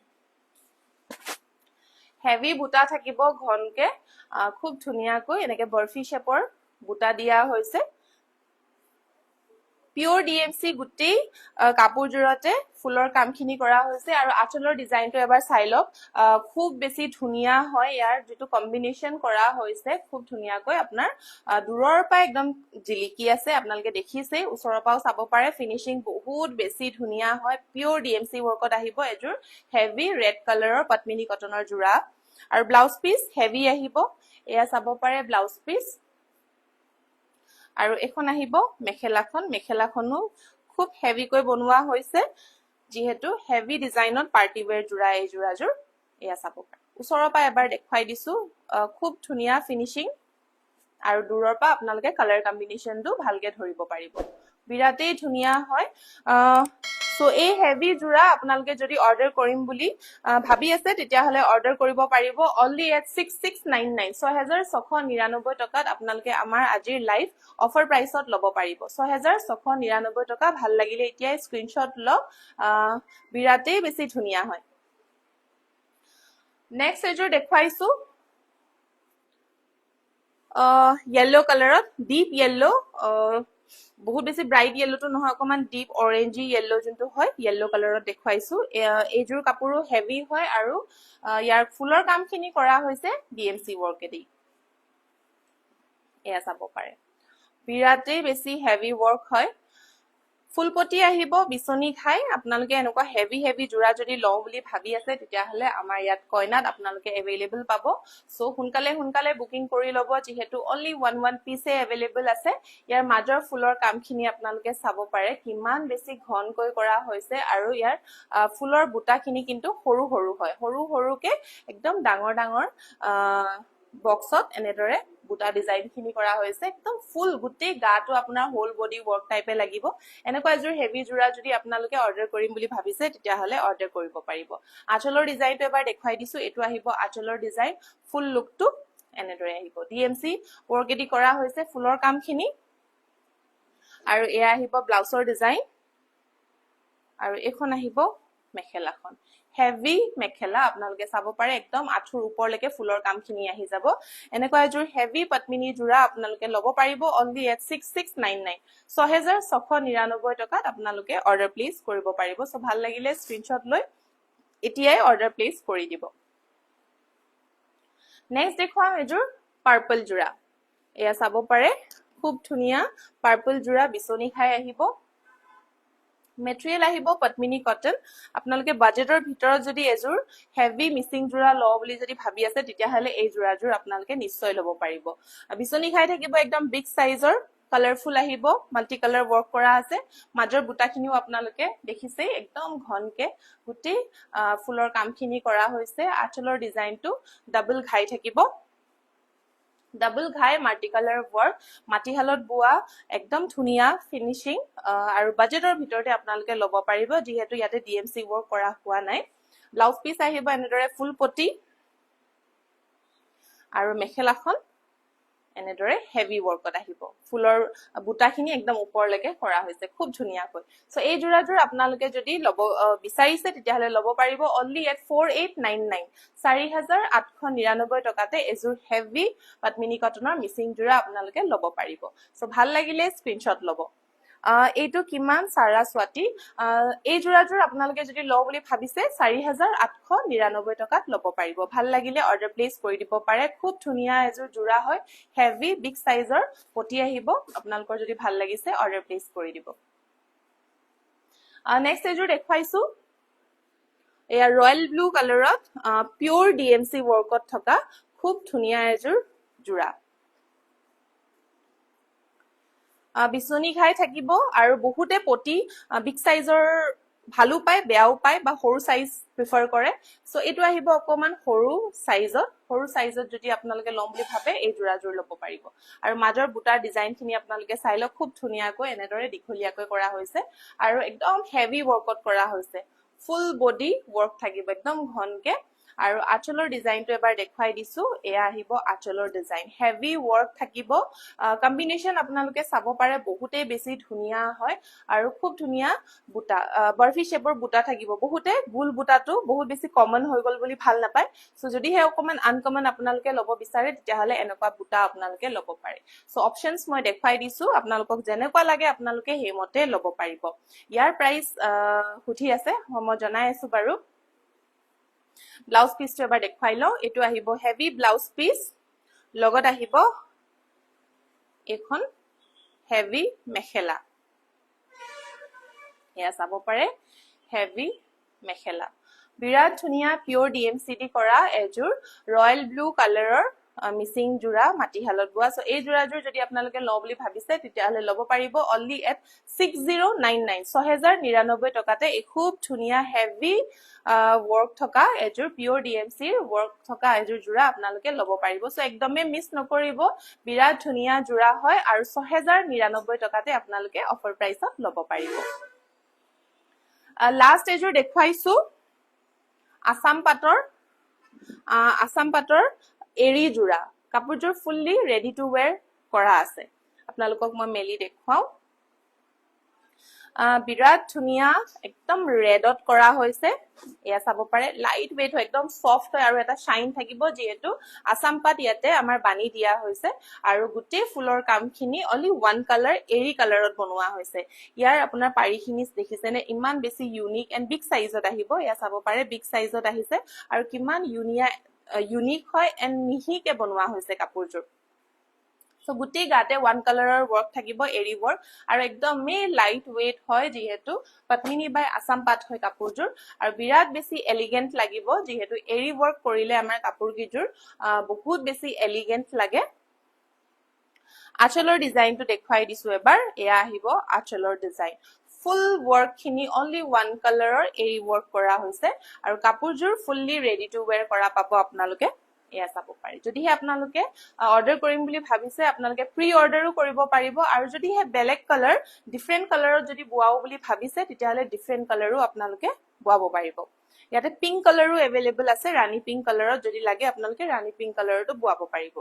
হেভি বুটা থাকিব ঘনকে খুব ধুনীয়াকৈ এনেকে বৰফি শেপৰ বুটা দিয়া হৈছে পিওৰ ডিএমসি গুটেই কাপোৰজোৰতে ফুলৰ কামখিনি কৰা হৈছে আৰু আঁচলৰ ডিজাইনটো এবাৰ চাই লওক খুব বেছি ধুনীয়া হয় ইয়াৰ যেটো কম্বিনেশন কৰা হৈছে খুব ধুনীয়াকৈ আপোনাৰ দূৰৰ পৰা একদম জিলিকি আছে আপোনালোকে দেখিছে ওচৰৰ পৰাও চাব পাৰে ফিনিশিং বহুত বেছি ধুনীয়া হয় পিওৰ ডিএমসি ওয়াৰ্কত আহিব এযোৰ হেভি ৰেড কালাৰৰ পটমিনী কটনৰ জোৰা আৰু ব্লাউজ পিস হেভি আহিব এয়া চাব পাৰে ব্লাউজ পিস আৰু এখন আহিব মেখেলাখনো খুব হেভি কৈ বনোৱা হৈছে যেহেতু হেভি ডিজাইনত পাৰ্টি ওয়্যাৰ জোৰা এই জোৰাযোৰ এয়া চাব পাৰে ওচৰৰ পৰা এবাৰ দেখুৱাই দিছো খুব ধুনীয়া ফিনিশিং আৰু দূৰৰ পৰা আপোনালোকে কালাৰ কম্বিনেশনটো ভালকে ধৰিব পাৰিব বিৰাটেই ধুনীয়া হয় সো এই হেভি জোৰা আপোনালোকে যদি অৰ্ডাৰ কৰিম বুলি ভাবি আছে তেতিয়া হলে অৰ্ডাৰ কৰিব পাৰিব অনলি এট 6699 6699 টকাত আপোনালোকে আমাৰ আজিৰ লাইভ অফাৰ প্ৰাইসত ল'ব পাৰিব 6699 টকা ভাল লাগিলে এতিয়া স্ক্ৰিনশ্বট লওক বিৰাটেই বেছি ধুনীয়া হয় নেক্সট এযোৰ দেখুৱাইছো yellow কালাৰত deep yellow বহুত বেছি ব্ৰাইট yellowটো নহয় অকমান deep orangey yellow যোনটো হয় yellow কালাৰত দেখুৱাইছো এইযোৰ কাপোৰো হেভি হয় আৰু ইয়াৰ ফুলৰ কামখিনি কৰা হৈছে DMC work এদি এয়া চাব পাৰে বিৰাটেই বেছি হেভি work হয় ফুলপতি আহিব বিচনি খাই আপোনালোকে এনেকুৱা হেভি জোৰা যদি লও বুলি ভাবি আছে তেতিয়া হলে আমাৰ ইয়াত কইনাত আপোনালোকে अवेलेबल পাব সো সোনকালে বুকিং কৰি লব যেহেতু only one piece अवेलेबल আছে ইয়াৰ মাজৰ ফুলৰ কামখিনি আপোনালোকে চাব পাৰে কিমান বেছি ঘনকৈ কৰা হৈছে আৰু ইয়াৰ ফুলৰ বুটাখিনি কিন্তু সৰু হয় সৰুকে একদম ডাঙৰ বক্সত এনেদৰে বুটা ডিজাইন খিনি কৰা হৈছে একদম ফুল গুটি গাটো আপোনাৰ হোল বডি ওয়াৰ্ক টাইপে লাগিব এনেকুৱা এজোৰ হেভি জোৰা যদি আপোনালোকে অৰ্ডাৰ কৰিম বুলি ভাবিছে তেতিয়া হলে অৰ্ডাৰ কৰিব পাৰিব আঁচলৰ ডিজাইনটো এবাৰ দেখাই দিছো এটো আহিব আঁচলৰ ডিজাইন ফুল লুকটো এনেদৰে আহিব DMC ওয়াৰ্কেদি কৰা হৈছে ফুলৰ কামখিনি আৰু এয়া আহিব ব্লাউজৰ ডিজাইন আৰু এখন আহিব মেখেলাখন হেভি মেখেলা আপোনালোকে চাব পাৰে একদম আঁঠুৰ ওপৰলৈকে ফুলৰ কামখিনি আহি যাব এনেকুৱা এযোৰ হেভি পত্মিনী জোৰা আপোনালোকে লব পাৰিব only at 6699 6699 টকাত আপোনালোকে অৰ্ডাৰ প্লেস কৰিব পাৰিব সো ভাল লাগিলে স্ক্ৰিনশ্বট লৈ এতিয়াই অৰ্ডাৰ প্লেস কৰি দিব নেক্সট দেখুৱাম এযোৰ পাৰ্পল জোৰা এয়া চাব পাৰে খুব ধুনিয়া পাৰ্পল জোৰা বিচনি খাই আহিব মেটেৰিয়েল আহিব পত্মিনী কটন আপোনালোকে বাজেটৰ ভিতৰত যদি এযোৰ হেভি মিচিং জোৰা ল বুলি যদি ভাবি আছে তেতিয়া হলে এই জোৰাযোৰ আপোনালোকে নিশ্চয় লব পাৰিব বিচনি খাই থাকিব একদম বিগ সাইজৰ কালাৰফুল আহিব মাল্টি কালাৰ ওয়াৰ্ক কৰা আছে মাজৰ বুটাখিনিও আপোনালোকে দেখিছে একদম ঘনকে গুটি ফুলৰ কামখিনি কৰা হৈছে আঁচলৰ ডিজাইনটো ডাবল ঘাই থাকিব ডাবল ঘাই মাল্টি কালাৰ ওয়াৰ্ক মাটিহালত বুয়া একদম ধুনিয়া ফিনিশিং আৰু বাজেটৰ ভিতৰতে আপোনালোকে লব পাৰিব যেহেতু ইয়াতে DMC ওয়াৰ্ক কৰা হোৱা নাই ব্লাউজ পিস আহিব এনেদৰে ফুল পটি আৰু মেখেলাখন এনেদৰে হেভি ওয়াৰ্কত আহিব ফুলৰ বুটাখিনি একদম ওপৰলৈকে কৰা হৈছে খুব ধুনিয়াকৈ সো এই জোৰাযোৰ আপোনালোকে যদি লব বিচাৰিছে তেতিয়া হলে লব পাৰিব only at 4899 4899 টকাতে এযোৰ হেভি পত্মিনী কটনৰ মিচিং জোৰা আপোনালোকে লব পাৰিব সো ভাল লাগিলে স্ক্ৰিনশ্বট লব এইটো কিমান সাৰা স্বাতি এই জোৰাযোৰ আপোনালোকে যদি ল বুলি ভাবিছে 4899 টকাত লব পাৰিব ভাল লাগিলে অৰ্ডাৰ প্লেস কৰি দিব পাৰে খুব ধুনিয়া এযোৰ জোৰা হয় হেভি বিগ সাইজৰ পটি আহিব আপোনালোকৰ যদি ভাল লাগিছে অৰ্ডাৰ প্লেস কৰি দিব নেক্সট এযোৰ দেখুৱাইছো এয়া ৰয়েল ব্লু কালাৰত পিওৰ DMC ওয়াৰ্কত থকা খুব ধুনিয়া এযোৰ জোৰা বিচনি খাই থাকিব আৰু বহুতে পটি বিগ সাইজৰ ভালো পায় বেয়াও পায় বা সৰু সাইজ প্ৰিফাৰ কৰে সো এটো আহিব অকমান সৰু সাইজত যদি আপোনালোকে লম বুলি ভাবে এই জোৰাযোৰ লব পাৰিব আৰু মাজৰ বুটাৰ ডিজাইনখিনি আপোনালোকে চাইলক খুব ধুনিয়াকৈ এনেদৰে দীঘলীয়াকৈ কৰা হৈছে আৰু একদম হেভি ওয়াৰ্কত কৰা হৈছে ফুল বডি ওয়াৰ্ক থাকিব একদম ঘনকে আৰু আঁচলৰ ডিজাইনটো এবাৰ দেখাই দিছো এয়া আহিব আঁচলৰ ডিজাইন হেভি ওয়াৰ্ক থাকিব কম্বিনেশন আপোনালোকে চাব পাৰে বহুতে বেছি ধুনিয়া হয় আৰু খুব ধুনিয়া বুটা বাৰফি শেপৰ বুটা থাকিব বহুতে গুল বুটাটো বহুত বেছি কমন হৈ গল বুলি ভাল নাপায় সো যদি হে অকমান আনকমন আপোনালোকে লব বিচাৰে তেতিয়া হলে এনেকুৱা বুটা আপোনালোকে লব পাৰে সো অপশনস মই দেখাই দিছো আপোনালোকক যেনেকুৱা লাগে আপোনালোকে হেমতে লব পাৰিব ইয়াৰ প্ৰাইস হুঠি আছে মই জনাই আছো বাৰু ব্লাউজ পিসটো এবাৰ দেখাই লও এটো আহিব হেভি ব্লাউজ পিস লগত আহিব এখন হেভি মেখেলা এয়া চাব পাৰে হেভি মেখেলা বিৰাট ধুনিয়া পিওৰ DMC দি কৰা এযোৰ ৰয়েল ব্লু কালাৰৰ মিচিং জোৰা মাটিহালত বুৱা সো এই জোৰাযোৰ যদি আপোনালোকে ল বুলি ভাবিছে তেতিয়া হলে লব পাৰিব only at 6099 6099 টকাতে এই খুব ধুনিয়া হেভি ওয়াৰ্ক থকা এযোৰ পিওৰ DMC ওয়াৰ্ক থকা এযোৰ জোৰা আপোনালোকে লব পাৰিব সো একদমে মিস নকৰিব বিৰাট ধুনিয়া জোৰা হয় আৰু 6099 টকাতে আপোনালোকে অফাৰ প্ৰাইসত লব পাৰিব লাষ্ট এযোৰ দেখুৱাইছো আসাম পাটৰ এৰি জোৰা কাপোৰযোৰ ফুললি ৰেডি টু ওয়্যাৰ কৰা আছে আপোনালোকক মই মেলি দেখুৱাও বিৰাট ধুনীয়া একদম ৰেডত কৰা হৈছে এয়া চাব পাৰে লাইট ওয়েট হয় একদম সফট হয় আৰু এটা শাইন থাকিব যেহেতু আসাম পাত ইয়াতে আমাৰ বানি দিয়া হৈছে আৰু গোটেই ফুলৰ কামখিনি অনলি ওয়ান কালাৰ এৰি কালাৰত বনোৱা হৈছে ইয়াৰ আপোনাৰ পাৰিখিনি দেখিছেনে ইমান বেছি ইউনিক এণ্ড বিগ সাইজত আহিব এয়া চাব পাৰে বিগ সাইজত আহিছে আৰু কিমান ইউনিক হয় এণ্ড মিহিকে বনোৱা হৈছে কাপোৰযোৰ সো গুটেই গাতে ওয়ান কালাৰৰ ওয়াৰ্ক থাকিব এৰি ওয়াৰ্ক আৰু একদমই লাইট ওয়েট হয় যেহেতু পত্মিনী বাই আসাম পাত হয় কাপোৰযোৰ আৰু বিৰাট বেছি এলিগেন্ট লাগিব যেহেতু এৰি ওয়াৰ্ক কৰিলে আমাৰ কাপোৰকিযোৰ বহুত বেছি এলিগেন্ট লাগে আঁচলৰ ডিজাইনটো দেখুৱাই দিছো এবাৰ এয়া আহিব আঁচলৰ ডিজাইন ফুল ওয়াৰ্ক খিনি অনলি ওয়ান কালাৰৰ এৰি ওয়াৰ্ক কৰা হৈছে আৰু কাপোৰযোৰ ফুললি ৰেডি টু ওয়্যাৰ কৰা পাব আপোনালোকে এয়া চাব পাৰি যদিহে আপোনালোকে অৰ্ডাৰ কৰিম বুলি ভাবিছে আপোনালোকে প্ৰি অৰ্ডাৰো কৰিব পাৰিব আৰু যদিহে বেলেগ কালাৰ ডিফাৰেন্ট কালাৰত যদি বুৱাও বুলি ভাবিছে তেতিয়াহলে ডিফাৰেন্ট কালাৰো আপোনালোকে বুৱাব পাৰিব ইয়াতে পিংক কালাৰো এভেইলেবল আছে ৰাণী পিংক কালাৰত যদি লাগে আপোনালোকে ৰাণী পিংক কালাৰটো বুৱাব পাৰিব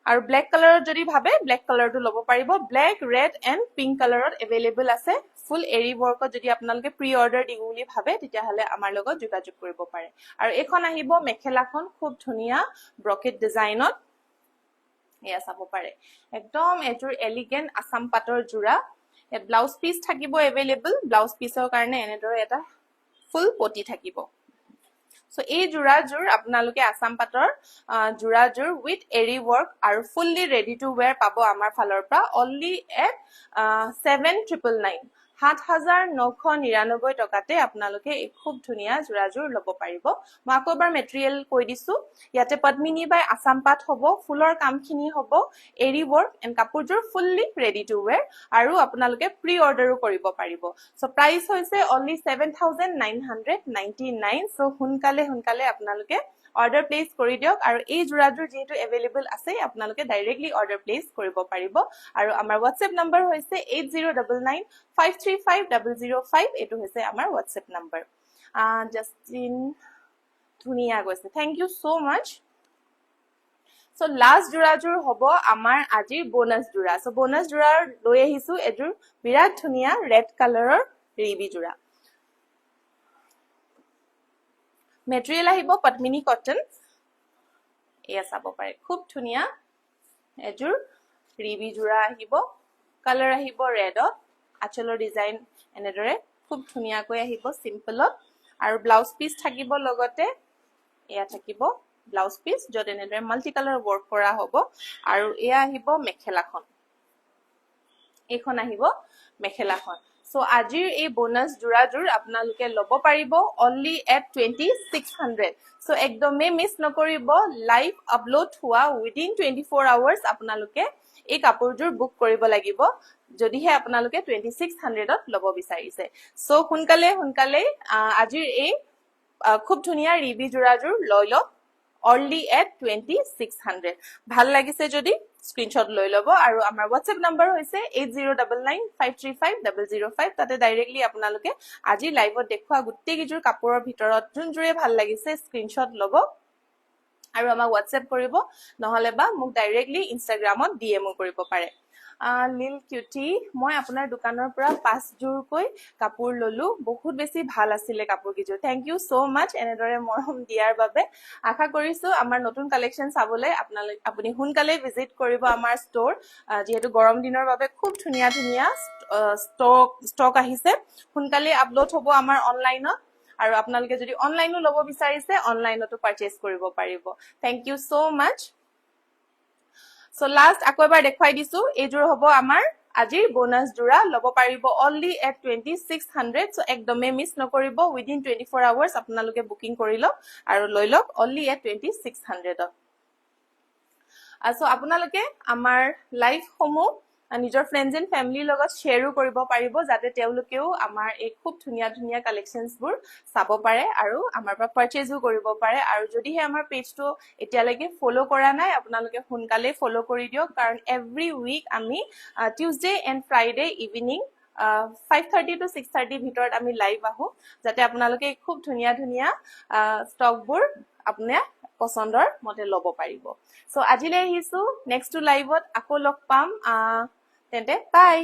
আৰু ব্ল্যাক কালাৰত যদি ভাবে ব্ল্যাক কালাৰটো লব পাৰিব ব্ল্যাক ৰেড এণ্ড পিংক কালাৰত এভেইলেবল আছে ফুল এৰি ওয়াৰ্কত যদি আপোনালোকে প্ৰি অৰ্ডাৰ দিব বুলি ভাবে তেতিয়াহলে আমাৰ লগত যোগাযোগ কৰিব পাৰে আৰু এখন আহিব মেখেলাখন খুব ধুনীয়া ব্ৰকেট ডিজাইনত এয়া চাব পাৰে একদম এযোৰ এলিগেন্ট আসাম পাটৰ জোৰা এ ব্লাউজ পিস থাকিব এভেইলেবল ব্লাউজ পিসৰ কাৰণে এনেদৰে এটা ফুল পটি থাকিব সো এই জোৰাযোৰ আপোনালোকে আসাম পাটৰ জোৰাযোৰ উইথ এৰি ওয়াৰ্ক আৰু ফুললি ৰেডি টু ওয়্যাৰ পাব আমাৰ ফালৰ পৰা অনলি এট 7999 7999 টকাতে আপোনালোকে এই খুব ধুনীয়া জোৰাযোৰ লব পাৰিব মই আকৌ এবাৰ মেটেৰিয়েল কৈ দিছো ইয়াতে পদ্মিনী বাই আসাম পাট হ'ব ফুলৰ কামখিনি হ'ব এৰি ওয়াৰ্ক এণ্ড কাপোৰযোৰ ফুললি ৰেডি টু ওয়্যাৰ আৰু আপোনালোকে প্ৰি অৰ্ডাৰো কৰিব পাৰিব সো প্ৰাইস হৈছে অনলি 7999 সো সোনকালে আপোনালোকে অৰ্ডাৰ প্লেস কৰি দিয়ক আৰু এই জোৰাযোৰ যেহেতু এভেইলেবল আছে আপোনালোকে ডাইৰেক্টলি অৰ্ডাৰ প্লেস কৰিব পাৰিব আৰু আমাৰ WhatsApp নম্বৰ হৈছে 8099535005 এটো হৈছে আমাৰ WhatsApp নম্বৰ জাস্টিন ধুনিয়া গৈছে থ্যাংক ইউ সো মাচ সো লাস্ট জোৰাযোৰ হ'ব আমাৰ আজিৰ বোনাস জোৰা সো বোনাস জোৰাৰ লৈ আহিছো এযোৰ বিৰাট ধুনিয়া ৰেড কালাৰৰ ৰিবি জোৰা মেটেৰিয়েল আহিব পদ্মিনী কটন এয়া চাব পাৰে খুব ধুনিয়া এযোৰ ৰিবি জোৰা আহিব কালাৰ আহিব ৰেডত আঁচলৰ ডিজাইন এনেদৰে খুব ধুনিয়াকৈ আহিব সিম্পলত আৰু ব্লাউজ পিস থাকিব লগতে এয়া থাকিব ব্লাউজ পিস যত এনেদৰে মাল্টি কালাৰ ওয়াৰ্ক কৰা হ'ব আৰু এয়া আহিব মেখেলাখন এইখন আহিব মেখেলাখন সো আজিৰ এই বোনাস জোৰাযোৰ আপোনালোকে লব পাৰিব অনলি এট 2600 সো একদমে মিস নকৰিব লাইভ আপলোড হোৱা উইদিন 24 আৱাৰ্স আপোনালোকে এই কাপোৰযোৰ বুক কৰিব লাগিব যদিহে আপোনালোকে 2600ত লব বিচাৰিছে সো সোনকালে আজিৰ এই খুব ধুনীয়া ৰিবি জোৰাযোৰ লৈ লওক only at 2600 ভাল লাগিছে যদি স্ক্ৰিনশ্বট লৈ লব আৰু আমাৰ WhatsApp নম্বৰ হৈছে 8099535005 তাতে ডাইৰেক্টলি আপোনালোকে আজি লাইভত দেখুৱা গুটেই কিজোৰ কাপোৰৰ ভিতৰত যোনজোৰে ভাল লাগিছে স্ক্ৰিনশ্বট লব আৰু আমাক WhatsApp কৰিব নহলে বা মোক ডাইৰেক্টলি ইনষ্টাগ্ৰামত DM কৰিব পাৰে লিল কিউটি মই আপোনাৰ দোকানৰ পৰা 5 জোৰকৈ কাপোৰ ললো বহুত বেছি ভাল আছিল কাপোৰ কিজোৰ থ্যাংক ইউ সো মাচ এনেদৰে মৰম দিয়াৰ বাবে আশা কৰিছো আমাৰ নতুন কালেকশন চাবলৈ আপুনি সোনকালে ভিজিট কৰিব আমাৰ ষ্টৰ যেহেতু গৰম দিনৰ বাবে খুব ধুনিয়া ষ্টক আহিছে সোনকালে আপলোড হ'ব আমাৰ অনলাইনত আৰু আপোনালোকে যদি অনলাইনো লব বিচাৰিছে অনলাইনতো পাৰচেজ কৰিব পাৰিব থ্যাংক ইউ সো মাচ সো লাস্ট আকৌ এবাৰ দেখুৱাই দিছো এইযোৰ হ'ব আমাৰ আজিৰ বোনাস জোৰা লব পাৰিব অনলি এট 2600 সো একদমে মিস নকৰিব উইদিন 24 আৱাৰ্স আপোনালোকে বুকিং কৰি লওক আৰু লৈ লওক অনলি এট 2600 সো আপোনালোকে আমাৰ লাইভ সমূহ নিজৰ ফ্ৰেণ্ডছ এণ্ড ফ্যামিলিৰ লগত শেয়াৰো কৰিব পাৰিব যাতে তেওঁলোকেও আমাৰ এই খুব ধুনীয়া কালেকশনছবোৰ চাব পাৰে আৰু আমাৰ পৰা পাৰচেজও কৰিব পাৰে আৰু যদিহে আমাৰ পেজটো এতিয়ালৈকে ফলো কৰা নাই আপোনালোকে সোনকালে ফলো কৰি দিয়ক কাৰণ এভৰি উইক আমি Tuesday and Friday evening 5:30 to 6:30 ভিতৰত আমি লাইভ আহো যাতে আপোনালোকে খুব ধুনীয়া ষ্টকবোৰ আপোনাৰ পছন্দৰ মতে লব পাৰিব সো আজিলৈ আহিছো নেক্সট টু লাইভত আকৌ লগ পাম তেন্তে বাই